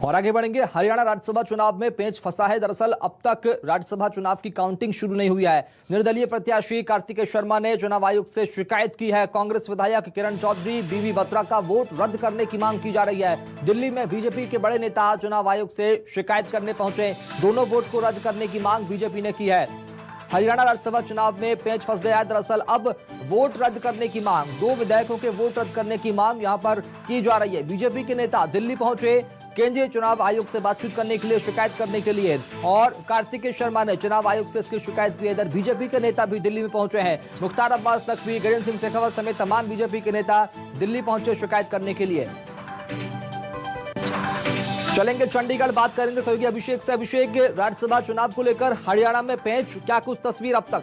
और आगे बढ़ेंगे। हरियाणा राज्यसभा चुनाव में पेंच फंसा है। दरअसल अब तक राज्यसभा चुनाव की काउंटिंग शुरू नहीं हुई है। निर्दलीय प्रत्याशी कार्तिकेय शर्मा ने चुनाव आयोग से शिकायत की है। कांग्रेस विधायक किरण चौधरी बीवी बत्रा का वोट रद्द करने की मांग की जा रही है। दिल्ली में बीजेपी के बड़े नेता चुनाव आयोग से शिकायत करने पहुंचे। दोनों वोट को रद्द करने की मांग बीजेपी ने की है। हरियाणा राज्यसभा चुनाव में पेंच फंस गया है। दरअसल अब वोट रद्द करने की मांग, दो विधायकों के वोट रद्द करने की मांग यहां पर की जा रही है। बीजेपी के नेता दिल्ली पहुंचे केंद्रीय चुनाव आयोग से बातचीत करने के लिए, शिकायत करने के लिए, और कार्तिकेय शर्मा ने चुनाव आयोग से इसकी शिकायत की है। इधर बीजेपी के नेता भी दिल्ली में पहुंचे हैं। मुख्तार अब्बास नकवी, गजेंद्र सिंह शेखावत समेत तमाम बीजेपी के नेता दिल्ली पहुंचे शिकायत करने के लिए। चलेंगे चंडीगढ़, बात करेंगे सहयोगी अभिषेक से। अभिषेक, राज्यसभा चुनाव को लेकर हरियाणा में पेंच, क्या कुछ तस्वीर अब तक?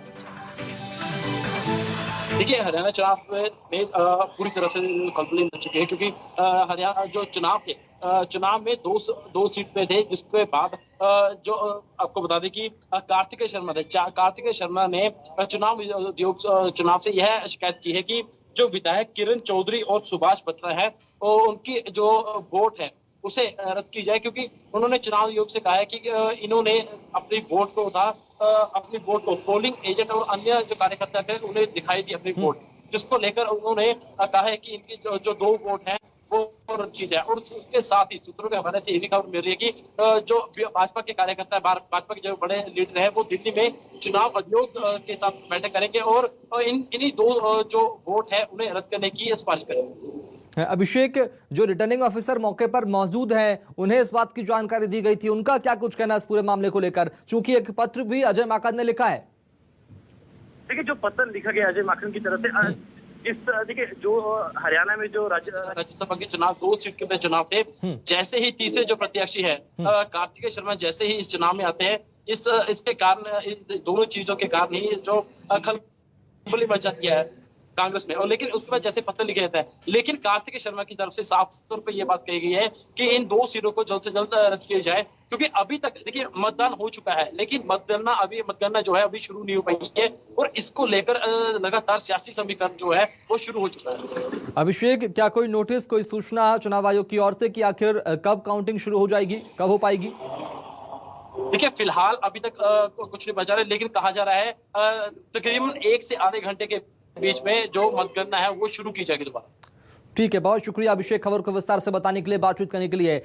देखिए, हरियाणा चुनाव में पूरी तरह से खलबली मच चुकी है, क्योंकि हरियाणा जो चुनाव थे, चुनाव में दो सीट पे थे, जिसके बाद जो आपको बता दें कि कार्तिकेय शर्मा थे। कार्तिकेय शर्मा ने चुनाव आयोग चुनाव से यह शिकायत की है कि जो विधायक किरण चौधरी और सुभाष बत्रा है, उनकी जो वोट है उसे रद्द की जाए, क्योंकि उन्होंने चुनाव आयोग से कहा है कि इन्होंने अपनी वोट को पोलिंग एजेंट और अन्य जो कार्यकर्ता थे उन्हें दिखाई दी अपनी वोट, जिसको लेकर उन्होंने कहा है कि इनकी जो दो वोट हैं वो रद्द की जाए। और उसके साथ ही सूत्रों के हवाले से ये भी खबर मिल रही है कि जो भाजपा के कार्यकर्ता, भाजपा के जो बड़े लीडर हैं, वो दिल्ली में चुनाव आयोग के साथ बैठक करेंगे और इन्हीं दो जो वोट है उन्हें रद्द करने की सिफारिश करेंगे। अभिषेक, जो रिटर्निंग ऑफिसर मौके पर मौजूद हैं, उन्हें इस बात की जानकारी दी गई थी, उनका क्या कुछ कहना इस पूरे मामले को लेकर? चूंकि एक पत्र भी अजय माकन ने लिखा है। देखिए, जो पत्र लिखा गया अजय माकन की तरफ से, देखिए जो हरियाणा में जो राज्यसभा के चुनाव, दो सीट के चुनाव थे, जैसे ही तीसरे जो प्रत्याशी है कार्तिकेय शर्मा जैसे ही इस चुनाव में आते हैं, इसके कारण, दोनों चीजों के कारण ही जो खलबली मच जाती है कांग्रेस में। और लेकिन उसके बाद जैसे पत्र लिखे जाता है, लेकिन कार्तिकेय शर्मा की तरफ से साफ तौर पर यह बात कही गई है कि इन दो सीटों को जल्द से जल्द रद्द किया जाए, क्योंकि अभी तक देखिए मतदान हो चुका है, लेकिन मतगणना जो है अभी शुरू नहीं हो पाई है, और इसको लेकर लगातार सियासी समीकरण जो है वो शुरू हो चुका है। अभिषेक, क्या कोई नोटिस, कोई सूचना चुनाव आयोग की ओर से कि आखिर कब काउंटिंग शुरू हो जाएगी, कब हो पाएगी? देखिए, फिलहाल अभी तक कुछ नहीं बचा रहा है, लेकिन कहा जा रहा है तकरीबन 1 से आधे घंटे के बीच में जो मतगणना है वो शुरू की जाएगी दोबारा। ठीक है, बहुत शुक्रिया अभिषेक, खबर को विस्तार से बताने के लिए, बातचीत करने के लिए।